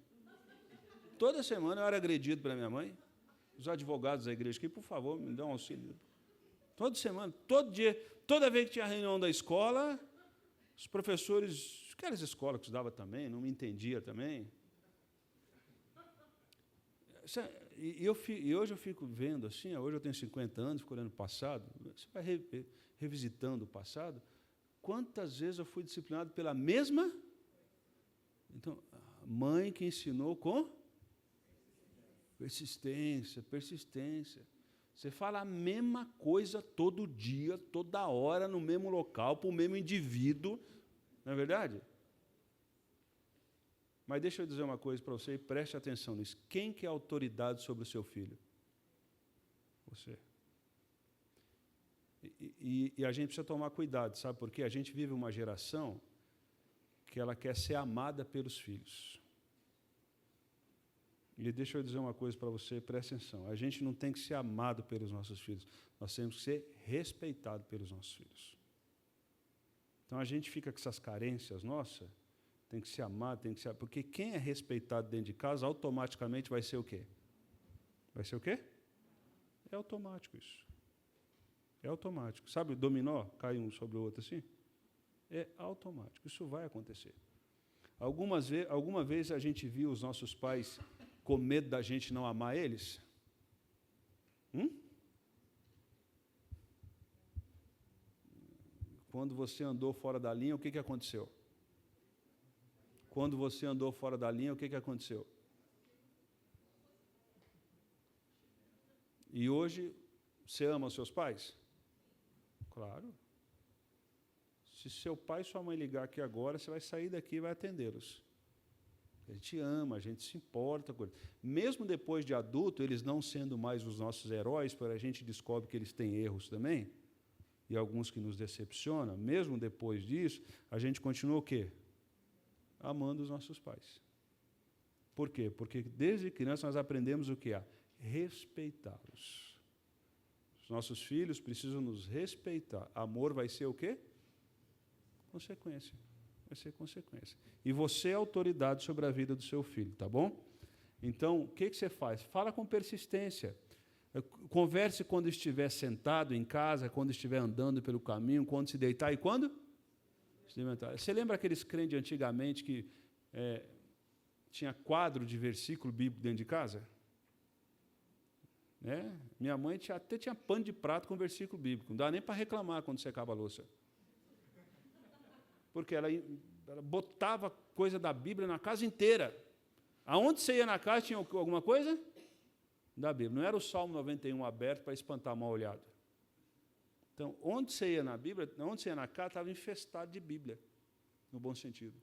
Toda semana eu era agredido pela minha mãe. Os advogados da igreja aqui, por favor, me dão um auxílio. Toda semana, todo dia, toda vez que tinha reunião da escola, os professores, aquelas escolas que estudava também, não me entendia também. E hoje eu fico vendo assim, hoje eu tenho 50 anos, fico olhando o passado, você vai revisitando o passado, quantas vezes eu fui disciplinado pela mesma? Então, a mãe que ensinou com persistência. Você fala a mesma coisa todo dia, toda hora, no mesmo local, para o mesmo indivíduo, não é verdade? Mas deixa eu dizer uma coisa para você e preste atenção nisso. Quem que é a autoridade sobre o seu filho? Você. E a gente precisa tomar cuidado, sabe por quê? A gente vive uma geração que ela quer ser amada pelos filhos. E deixa eu dizer uma coisa para você, presta atenção. A gente não tem que ser amado pelos nossos filhos, nós temos que ser respeitado pelos nossos filhos. Então a gente fica com essas carências nossas, tem que ser amado, tem que ser... Porque quem é respeitado dentro de casa, automaticamente vai ser o quê? Vai ser o quê? É automático isso. É automático. Sabe o dominó? Cai um sobre o outro assim? É automático. Isso vai acontecer. Alguma vez a gente viu os nossos pais com medo da gente não amar eles? Quando você andou fora da linha, o que aconteceu? Quando você andou fora da linha, o que aconteceu? E hoje, você ama os seus pais? Claro. Se seu pai e sua mãe ligar aqui agora, você vai sair daqui e vai atendê-los. A gente ama, a gente se importa com eles. Mesmo depois de adulto, eles não sendo mais os nossos heróis, porque a gente descobre que eles têm erros também, e alguns que nos decepcionam, mesmo depois disso, a gente continua o quê? Amando os nossos pais. Por quê? Porque desde criança nós aprendemos o que? A respeitá-los. Os nossos filhos precisam nos respeitar. Amor vai ser o quê? Consequência. Vai ser consequência. E você é autoridade sobre a vida do seu filho, tá bom? Então, o que você faz? Fala com persistência. Converse quando estiver sentado em casa, quando estiver andando pelo caminho, quando se deitar e quando? Se levantar. Você lembra aqueles crentes antigamente que tinha quadro de versículo bíblico dentro de casa? Minha mãe até tinha pano de prato com versículo bíblico. Não dá nem para reclamar quando secava a louça. Porque ela botava coisa da Bíblia na casa inteira. Aonde você ia na casa, tinha alguma coisa? Da Bíblia. Não era o Salmo 91 aberto para espantar mal olhado. Então, onde você ia na Bíblia, onde você ia na casa, estava infestado de Bíblia, no bom sentido.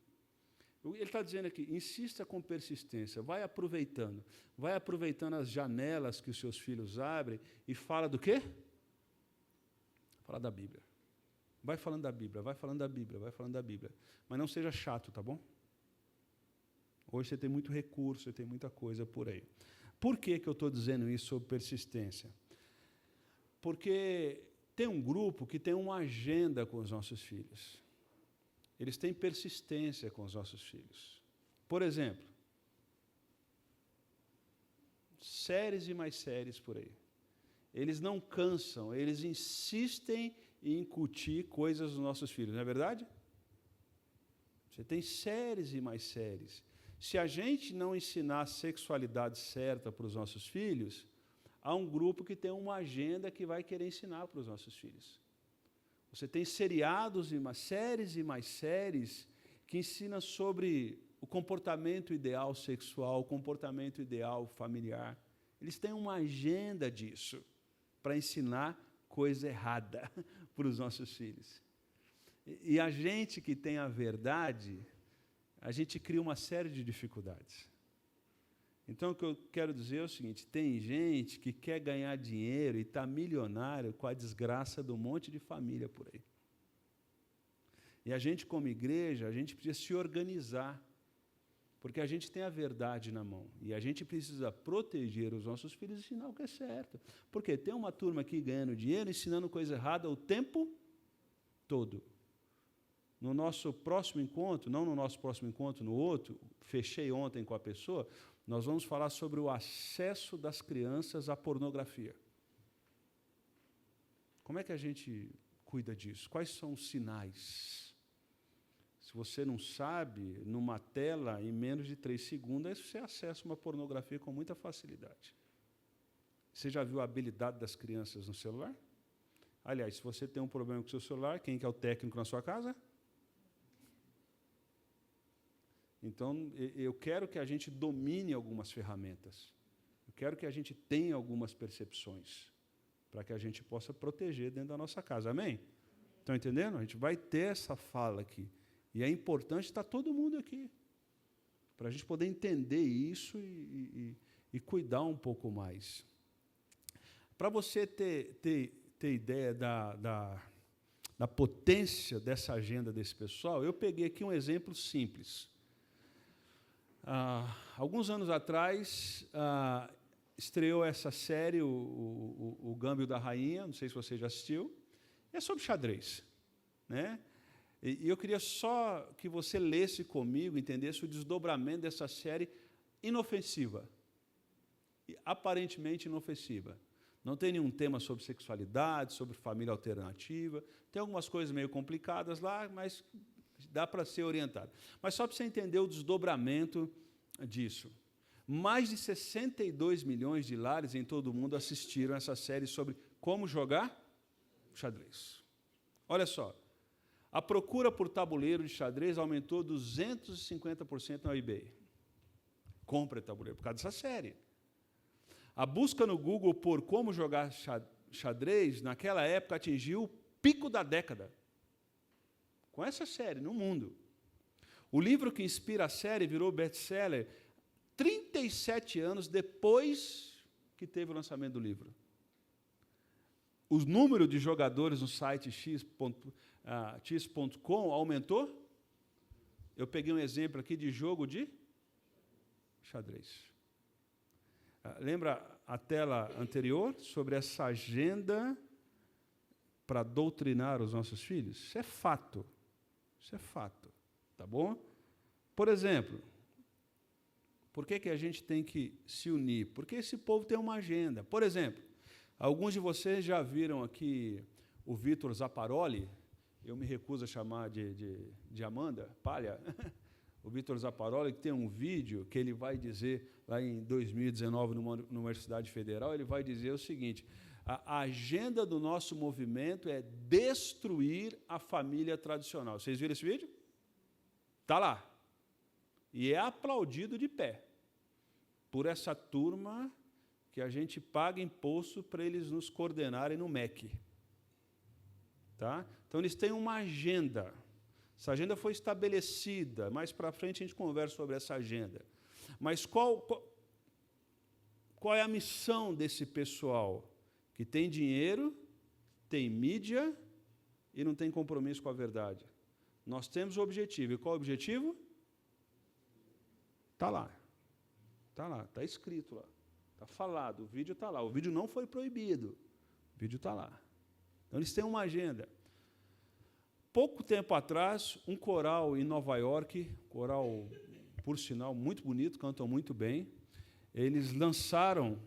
Ele está dizendo aqui, insista com persistência, vai aproveitando as janelas que os seus filhos abrem e fala do quê? Fala da Bíblia. Vai falando da Bíblia, vai falando da Bíblia, vai falando da Bíblia. Mas não seja chato, tá bom? Hoje você tem muito recurso, você tem muita coisa por aí. Por que eu estou dizendo isso sobre persistência? Porque tem um grupo que tem uma agenda com os nossos filhos. Eles têm persistência com os nossos filhos. Por exemplo, séries e mais séries por aí. Eles não cansam, eles insistem em incutir coisas nos nossos filhos, não é verdade? Você tem séries e mais séries. Se a gente não ensinar a sexualidade certa para os nossos filhos, há um grupo que tem uma agenda que vai querer ensinar para os nossos filhos. Você tem seriados e mais séries que ensinam sobre o comportamento ideal sexual, o comportamento ideal familiar. Eles têm uma agenda disso, para ensinar coisa errada para os nossos filhos. E a gente que tem a verdade, a gente cria uma série de dificuldades. Então, o que eu quero dizer é o seguinte, tem gente que quer ganhar dinheiro e está milionário com a desgraça de um monte de família por aí. E a gente, como igreja, a gente precisa se organizar, porque a gente tem a verdade na mão, e a gente precisa proteger os nossos filhos e ensinar o que é certo. Porque tem uma turma aqui ganhando dinheiro, ensinando coisa errada o tempo todo. No nosso próximo encontro, não no nosso próximo encontro, no outro, fechei ontem com a pessoa, nós vamos falar sobre o acesso das crianças à pornografia. Como é que a gente cuida disso? Quais são os sinais? Se você não sabe, numa tela, em menos de 3 segundos, você acessa uma pornografia com muita facilidade. Você já viu a habilidade das crianças no celular? Aliás, se você tem um problema com o seu celular, quem que é o técnico na sua casa? Então, eu quero que a gente domine algumas ferramentas. Eu quero que a gente tenha algumas percepções, para que a gente possa proteger dentro da nossa casa. Amém? Estão entendendo? A gente vai ter essa fala aqui. E é importante estar todo mundo aqui, para a gente poder entender isso e cuidar um pouco mais. Para você ter ideia da potência dessa agenda desse pessoal, eu peguei aqui um exemplo simples. Alguns anos atrás, estreou essa série, o Gambito da Rainha, não sei se você já assistiu, é sobre xadrez, né? E eu queria só que você lesse comigo, entendesse o desdobramento dessa série inofensiva, aparentemente inofensiva. Não tem nenhum tema sobre sexualidade, sobre família alternativa, tem algumas coisas meio complicadas lá, mas dá para ser orientado. Mas só para você entender o desdobramento disso. Mais de 62 milhões de lares em todo o mundo assistiram essa série sobre como jogar xadrez. Olha só, a procura por tabuleiro de xadrez aumentou 250% no eBay. Compra tabuleiro por causa dessa série. A busca no Google por como jogar xadrez, naquela época, atingiu o pico da década. Com essa série, no mundo. O livro que inspira a série virou best-seller 37 anos depois que teve o lançamento do livro. O número de jogadores no site x.com aumentou. Eu peguei um exemplo aqui de jogo de xadrez. Lembra a tela anterior sobre essa agenda para doutrinar os nossos filhos? Isso é fato. Isso é fato. Tá bom? Por exemplo, por que a gente tem que se unir? Porque esse povo tem uma agenda. Por exemplo, alguns de vocês já viram aqui o Vitor Zaparoli, eu me recuso a chamar de Amanda Palha, o Vitor Zaparoli, que tem um vídeo que ele vai dizer, lá em 2019, numa Universidade Federal, ele vai dizer o seguinte: a agenda do nosso movimento é destruir a família tradicional. Vocês viram esse vídeo? Está lá. E é aplaudido de pé por essa turma que a gente paga imposto para eles nos coordenarem no MEC. Tá? Então, eles têm uma agenda. Essa agenda foi estabelecida. Mais para frente, a gente conversa sobre essa agenda. Mas qual é a missão desse pessoal que tem dinheiro, tem mídia e não tem compromisso com a verdade? Nós temos o objetivo. E qual é o objetivo? Está lá. Está lá, está escrito lá. Está falado, o vídeo está lá. O vídeo não foi proibido. O vídeo está lá. Então, eles têm uma agenda. Pouco tempo atrás, um coral em Nova York, coral, por sinal, muito bonito, cantam muito bem, eles lançaram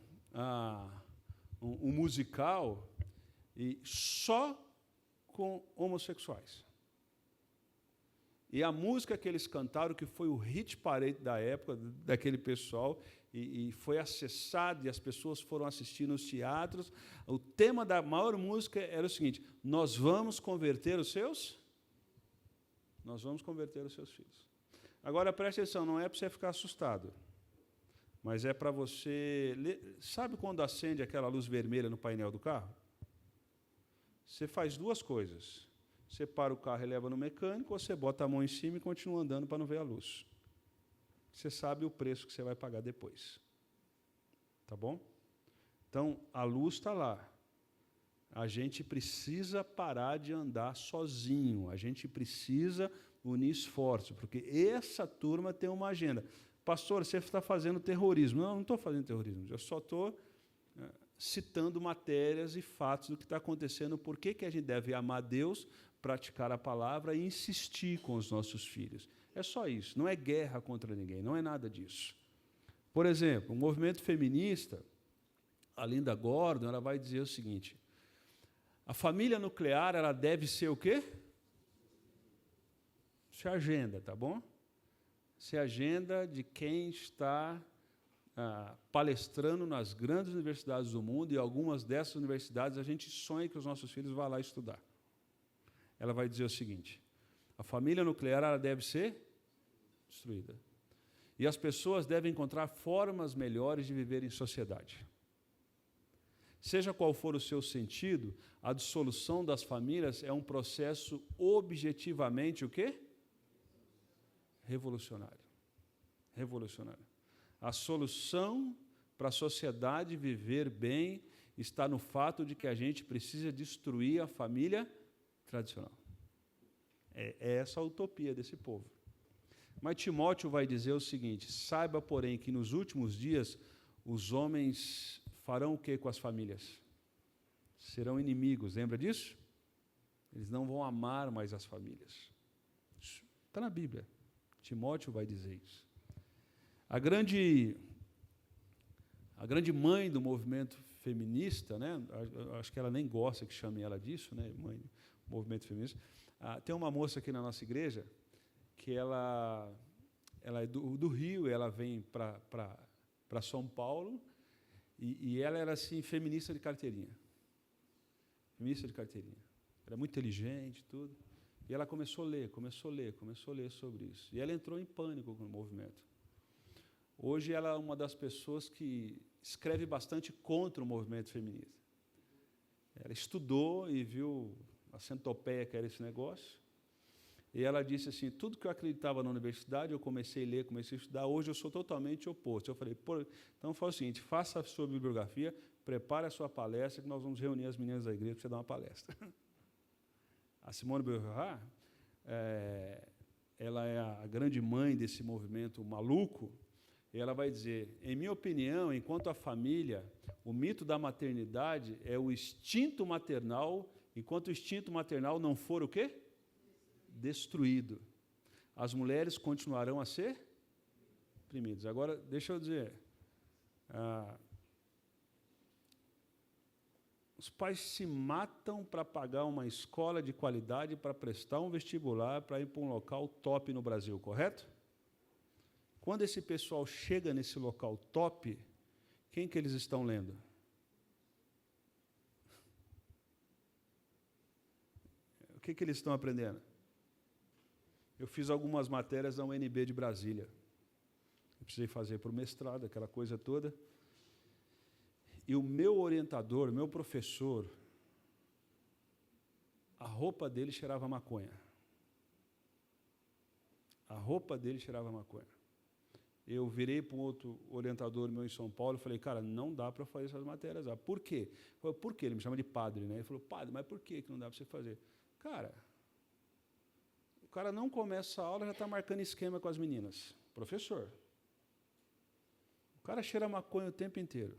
um musical e só com homossexuais. E a música que eles cantaram, que foi o hit parade da época, daquele pessoal, e foi acessado, e as pessoas foram assistir nos teatros, o tema da maior música era o seguinte: nós vamos converter os seus filhos. Agora, preste atenção, não é para você ficar assustado, mas é para você... Sabe quando acende aquela luz vermelha no painel do carro? Você faz duas coisas. Você para o carro e leva no mecânico, ou você bota a mão em cima e continua andando para não ver a luz. Você sabe o preço que você vai pagar depois. Tá bom? Então, a luz está lá. A gente precisa parar de andar sozinho. A gente precisa unir esforço, porque essa turma tem uma agenda. Pastor, você está fazendo terrorismo. Não estou fazendo terrorismo. Eu só estou citando matérias e fatos do que está acontecendo, por que a gente deve amar Deus, praticar a palavra e insistir com os nossos filhos. É só isso, não é guerra contra ninguém, não é nada disso. Por exemplo, o movimento feminista, a Linda Gordon, ela vai dizer o seguinte: a família nuclear, ela deve ser o quê? Isso é agenda, tá bom? Isso é agenda de quem está palestrando nas grandes universidades do mundo, e algumas dessas universidades a gente sonha que os nossos filhos vão lá estudar. Ela vai dizer o seguinte: a família nuclear, ela deve ser destruída. E as pessoas devem encontrar formas melhores de viver em sociedade. Seja qual for o seu sentido, a dissolução das famílias é um processo objetivamente o quê? Revolucionário. Revolucionário. A solução para a sociedade viver bem está no fato de que a gente precisa destruir a família tradicional. É essa a utopia desse povo. Mas Timóteo vai dizer o seguinte: saiba, porém, que nos últimos dias os homens farão o que com as famílias? Serão inimigos, lembra disso? Eles não vão amar mais as famílias. Está na Bíblia. Timóteo vai dizer isso. A grande mãe do movimento feminista, né? Acho que ela nem gosta que chamem ela disso, né? Mãe do movimento feminista. Tem uma moça aqui na nossa igreja que ela é do Rio, ela vem para São Paulo, e ela era assim, feminista de carteirinha. Feminista de carteirinha. Era muito inteligente, tudo. E ela começou a ler sobre isso. E ela entrou em pânico com o movimento. Hoje ela é uma das pessoas que escreve bastante contra o movimento feminista. Ela estudou e viu a centopeia que era esse negócio. E ela disse assim: tudo que eu acreditava na universidade, eu comecei a ler, comecei a estudar, hoje eu sou totalmente oposto. Eu falei: então faz o seguinte, faça a sua bibliografia, prepare a sua palestra, que nós vamos reunir as meninas da igreja para você dar uma palestra. A Simone de Beauvoir, ela é a grande mãe desse movimento maluco, e ela vai dizer: em minha opinião, enquanto a família, o mito da maternidade é o instinto maternal, enquanto o instinto maternal não for o quê? Destruído. As mulheres continuarão a ser oprimidas. Agora, deixa eu dizer, os pais se matam para pagar uma escola de qualidade, para prestar um vestibular, para ir para um local top no Brasil, correto? Quando esse pessoal chega nesse local top, quem que eles estão lendo? O que eles estão aprendendo? Eu fiz algumas matérias da UNB de Brasília. Eu precisei fazer para o mestrado, aquela coisa toda. E o meu orientador, meu professor, a roupa dele cheirava maconha. A roupa dele cheirava maconha. Eu virei para um outro orientador meu em São Paulo e falei: cara, não dá para fazer essas matérias. Por quê? Eu falei: por quê? Ele me chama de padre, né? Ele falou: padre, mas por que não dá para você fazer? Cara, o cara não começa a aula, já está marcando esquema com as meninas. Professor. O cara cheira maconha o tempo inteiro.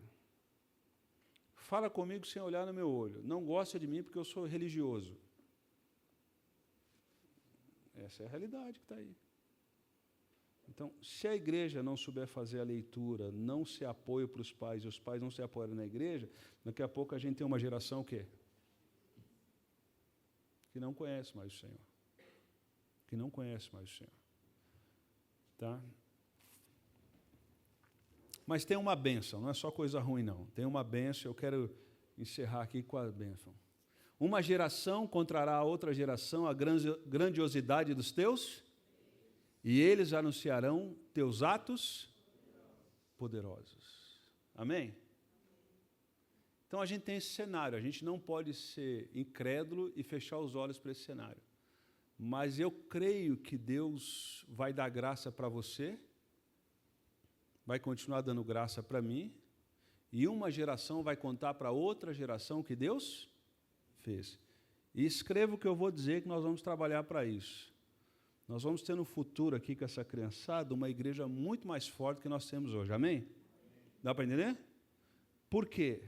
Fala comigo sem olhar no meu olho. Não gosta de mim porque eu sou religioso. Essa é a realidade que está aí. Então, se a igreja não souber fazer a leitura, não se apoia para os pais, e os pais não se apoiam na igreja, daqui a pouco a gente tem uma geração o quê? Que não conhece mais o Senhor. Que não conhece mais o Senhor. Tá? Mas tem uma bênção, não é só coisa ruim, não. Tem uma bênção, eu quero encerrar aqui com a bênção. Uma geração contrará a outra geração a grandiosidade dos teus, e eles anunciarão teus atos poderosos. Amém? Então a gente tem esse cenário, a gente não pode ser incrédulo e fechar os olhos para esse cenário. Mas eu creio que Deus vai dar graça para você, vai continuar dando graça para mim, e uma geração vai contar para outra geração o que Deus fez. E escreva o que eu vou dizer, que nós vamos trabalhar para isso. Nós vamos ter no futuro aqui com essa criançada uma igreja muito mais forte que nós temos hoje. Amém? Dá para entender? Por quê?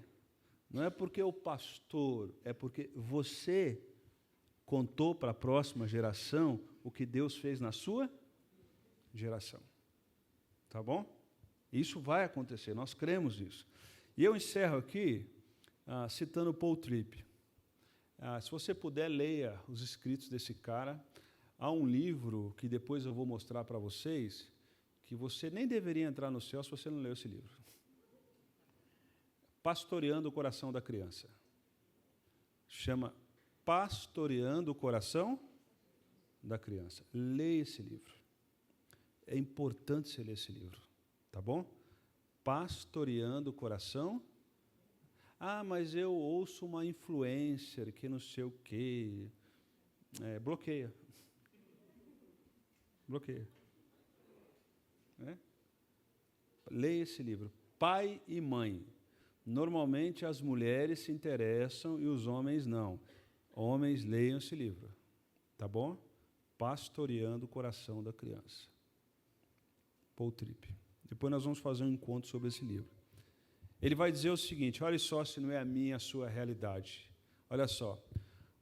Não é porque o pastor, é porque você contou para a próxima geração o que Deus fez na sua geração. Tá bom? Isso vai acontecer, nós cremos nisso. E eu encerro aqui citando Paul Tripp. Se você puder, leia os escritos desse cara. Há um livro que depois eu vou mostrar para vocês, que você nem deveria entrar no céu se você não leu esse livro. Pastoreando o Coração da Criança. Chama Pastoreando o Coração da Criança. Leia esse livro. É importante você ler esse livro. Tá bom? Pastoreando o Coração. Mas eu ouço uma influencer que não sei o quê. Bloqueia. Bloqueia. Leia esse livro. Pai e mãe. Normalmente as mulheres se interessam e os homens não. Homens, leiam esse livro. Tá bom? Pastoreando o Coração da Criança. Paul Tripp. Depois nós vamos fazer um encontro sobre esse livro. Ele vai dizer o seguinte, olha só se não é a minha, a sua realidade. Olha só.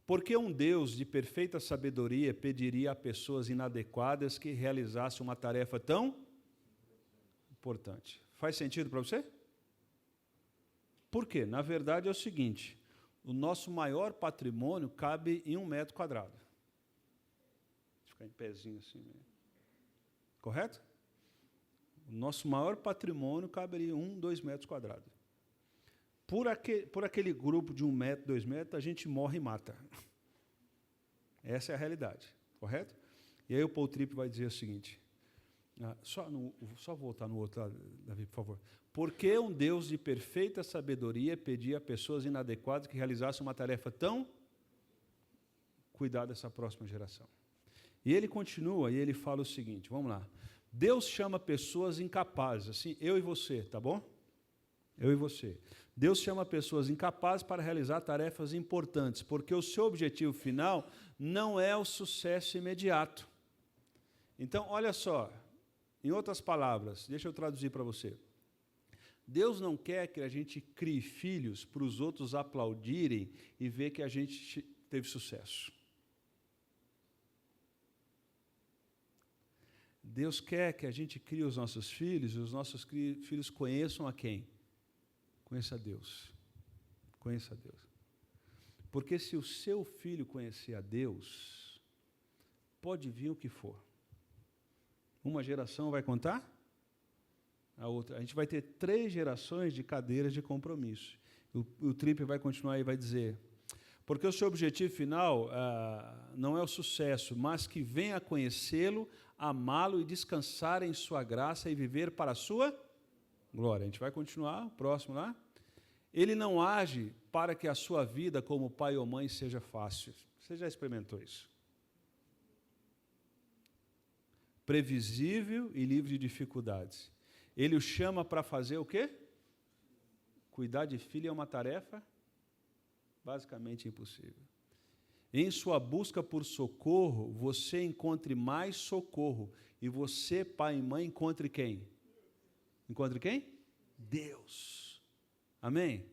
Porque um Deus de perfeita sabedoria pediria a pessoas inadequadas que realizassem uma tarefa tão importante? Faz sentido para você? Por quê? Na verdade é o seguinte, o nosso maior patrimônio cabe em 1 metro quadrado. Deixa eu ficar em pezinho assim. Correto? O nosso maior patrimônio caberia em 1, 2 metros quadrados. Por aquele grupo de 1 metro, 2 metros, a gente morre e mata. Essa é a realidade, correto? E aí o Paul Tripp vai dizer o seguinte, só voltar no outro lado, Davi, por favor. Porque um Deus de perfeita sabedoria pedia a pessoas inadequadas que realizassem uma tarefa tão... Cuidar dessa próxima geração. E ele continua, e ele fala o seguinte, vamos lá. Deus chama pessoas incapazes, assim, eu e você, tá bom? Eu e você. Deus chama pessoas incapazes para realizar tarefas importantes, porque o seu objetivo final não é o sucesso imediato. Então, olha só, em outras palavras, deixa eu traduzir para você. Deus não quer que a gente crie filhos para os outros aplaudirem e ver que a gente teve sucesso. Deus quer que a gente crie os nossos filhos e os nossos filhos conheçam a quem? Conheça a Deus. Conheça a Deus. Porque se o seu filho conhecer a Deus, pode vir o que for. Uma geração vai contar a outra. A gente vai ter 3 gerações de cadeiras de compromisso. O Tripp vai continuar e vai dizer, porque o seu objetivo final não é o sucesso, mas que venha a conhecê-lo, amá-lo e descansar em sua graça e viver para a sua glória. A gente vai continuar, o próximo lá. Ele não age para que a sua vida como pai ou mãe seja fácil. Você já experimentou isso? Previsível e livre de dificuldades. Ele o chama para fazer o quê? Cuidar de filho é uma tarefa basicamente impossível. Em sua busca por socorro, você encontre mais socorro. E você, pai e mãe, encontre quem? Encontre quem? Deus. Amém?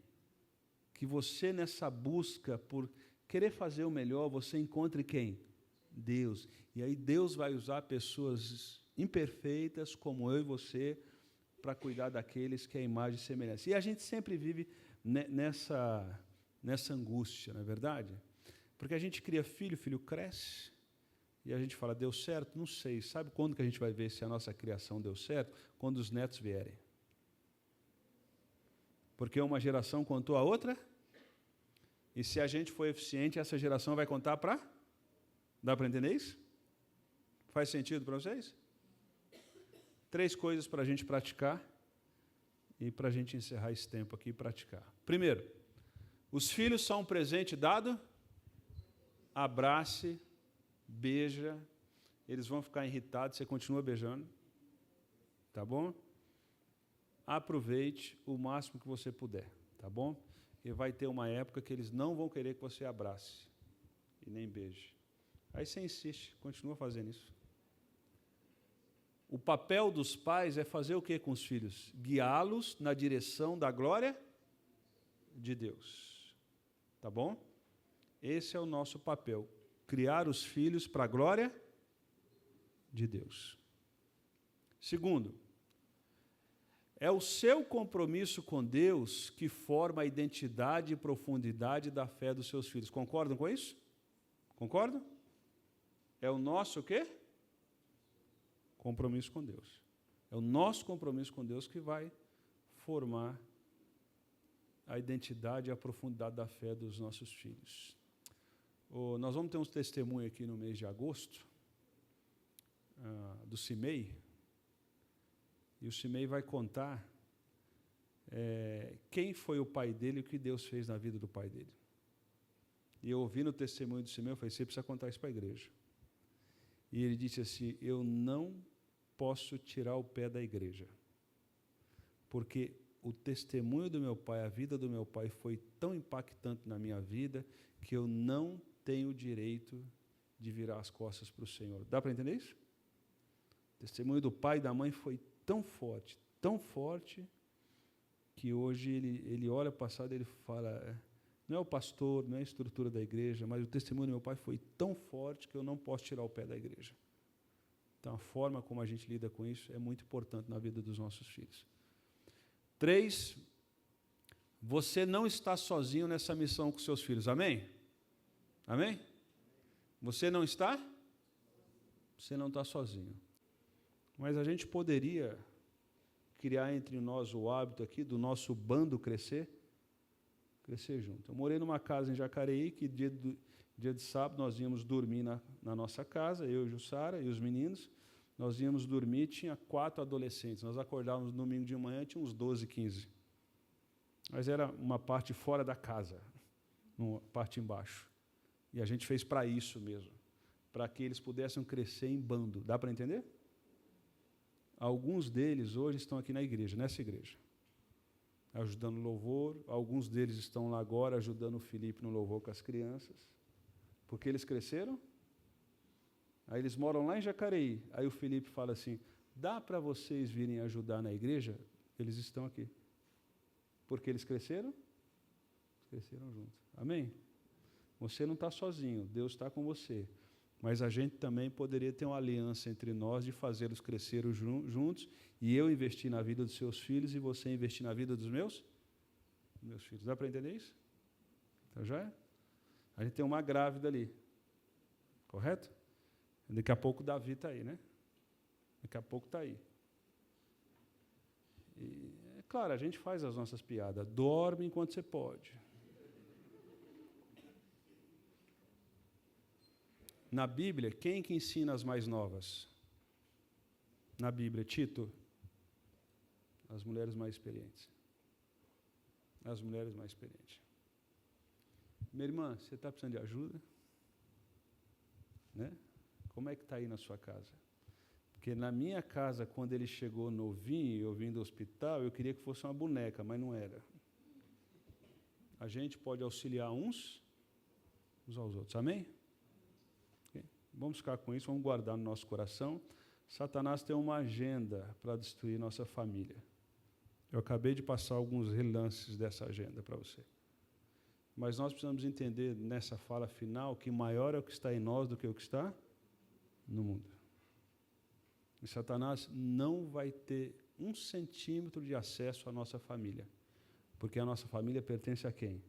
Que você, nessa busca por querer fazer o melhor, você encontre quem? Deus. E aí Deus vai usar pessoas imperfeitas, como eu e você, para cuidar daqueles que é a imagem e semelhança. E a gente sempre vive nessa angústia, não é verdade? Porque a gente cria filho, o filho cresce, e a gente fala, deu certo? Não sei. Sabe quando que a gente vai ver se a nossa criação deu certo? Quando os netos vierem. Porque uma geração contou a outra, e se a gente for eficiente, essa geração vai contar para... Dá para entender isso? Faz sentido para vocês? 3 coisas para a gente praticar, e para a gente encerrar esse tempo aqui e praticar. Primeiro, os filhos são um presente dado, abrace, beija, eles vão ficar irritados, você continua beijando, tá bom? Aproveite o máximo que você puder, tá bom? E vai ter uma época que eles não vão querer que você abrace e nem beije. Aí você insiste, continua fazendo isso. O papel dos pais é fazer o que com os filhos? Guiá-los na direção da glória de Deus. Tá bom? Esse é o nosso papel. Criar os filhos para a glória de Deus. Segundo, é o seu compromisso com Deus que forma a identidade e profundidade da fé dos seus filhos. Concordam com isso? Concordam? É o nosso o quê? Compromisso com Deus. É o nosso compromisso com Deus que vai formar a identidade e a profundidade da fé dos nossos filhos. Nós vamos ter uns testemunhos aqui no mês de agosto, do CIMEI, e o CIMEI vai contar quem foi o pai dele e o que Deus fez na vida do pai dele. E eu ouvi no testemunho do CIMEI, eu falei, você precisa contar isso para a igreja. E ele disse assim, eu não posso tirar o pé da igreja, porque o testemunho do meu pai, a vida do meu pai foi tão impactante na minha vida que eu não tenho o direito de virar as costas para o Senhor. Dá para entender isso? testemunho do pai e da mãe foi tão forte, que hoje ele olha para o passado e ele fala, não é o pastor, não é a estrutura da igreja, mas o testemunho do meu pai foi tão forte que eu não posso tirar o pé da igreja. Então, a forma como a gente lida com isso é muito importante na vida dos nossos filhos. 3, você não está sozinho nessa missão com seus filhos, amém? Amém? Você não está? Você não está sozinho. Mas a gente poderia criar entre nós o hábito aqui do nosso bando crescer junto. Eu morei numa casa em Jacareí, que dia de sábado nós íamos dormir na nossa casa, eu e Jussara e os meninos, nós íamos dormir, tinha 4 adolescentes, nós acordávamos no domingo de manhã, tinha uns 12, 15. Mas era uma parte fora da casa, uma parte embaixo. E a gente fez para isso mesmo, para que eles pudessem crescer em bando. Dá para entender? Alguns deles hoje estão aqui na igreja, nessa igreja, ajudando o louvor. Alguns deles estão lá agora ajudando o Felipe no louvor com as crianças. Porque eles cresceram? Aí eles moram lá em Jacareí. Aí o Felipe fala assim, dá para vocês virem ajudar na igreja? Eles estão aqui. Porque eles cresceram? Cresceram juntos. Amém? Você não está sozinho, Deus está com você. Mas a gente também poderia ter uma aliança entre nós de fazê-los crescer juntos, e eu investir na vida dos seus filhos e você investir na vida dos meus filhos. Dá para entender isso? Então já é? A gente tem uma grávida ali. Correto? Daqui a pouco Davi está aí, né? Daqui a pouco está aí. E, é claro, a gente faz as nossas piadas. Dorme enquanto você pode. Na Bíblia, quem que ensina as mais novas? Na Bíblia, Tito? As mulheres mais experientes. As mulheres mais experientes. Minha irmã, você está precisando de ajuda? Né? Como é que está aí na sua casa? Porque na minha casa, quando ele chegou novinho, eu vim do hospital, eu queria que fosse uma boneca, mas não era. A gente pode auxiliar uns aos outros. Amém? Vamos ficar com isso, vamos guardar no nosso coração. Satanás tem uma agenda para destruir nossa família. Eu acabei de passar alguns relances dessa agenda para você. Mas nós precisamos entender nessa fala final que maior é o que está em nós do que o que está no mundo. E Satanás não vai ter 1 centímetro de acesso à nossa família. Porque a nossa família pertence a quem?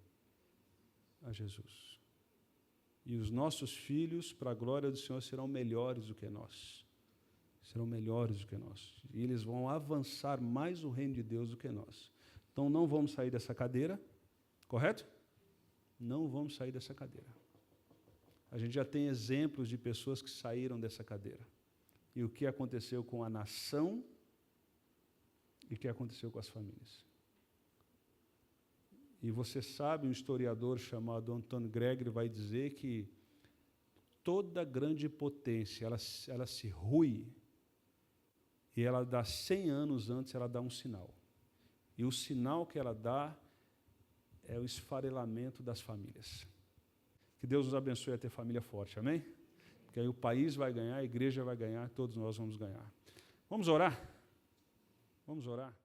A Jesus. E os nossos filhos, para a glória do Senhor, serão melhores do que nós. Serão melhores do que nós. E eles vão avançar mais o reino de Deus do que nós. Então, não vamos sair dessa cadeira, correto? Não vamos sair dessa cadeira. A gente já tem exemplos de pessoas que saíram dessa cadeira. E o que aconteceu com a nação e o que aconteceu com as famílias. E você sabe, um historiador chamado Anton Gregory vai dizer que toda grande potência, ela se rui e ela dá 100 anos antes, ela dá um sinal. E o sinal que ela dá é o esfarelamento das famílias. Que Deus nos abençoe a ter família forte, amém? Porque aí o país vai ganhar, a igreja vai ganhar, todos nós vamos ganhar. Vamos orar? Vamos orar?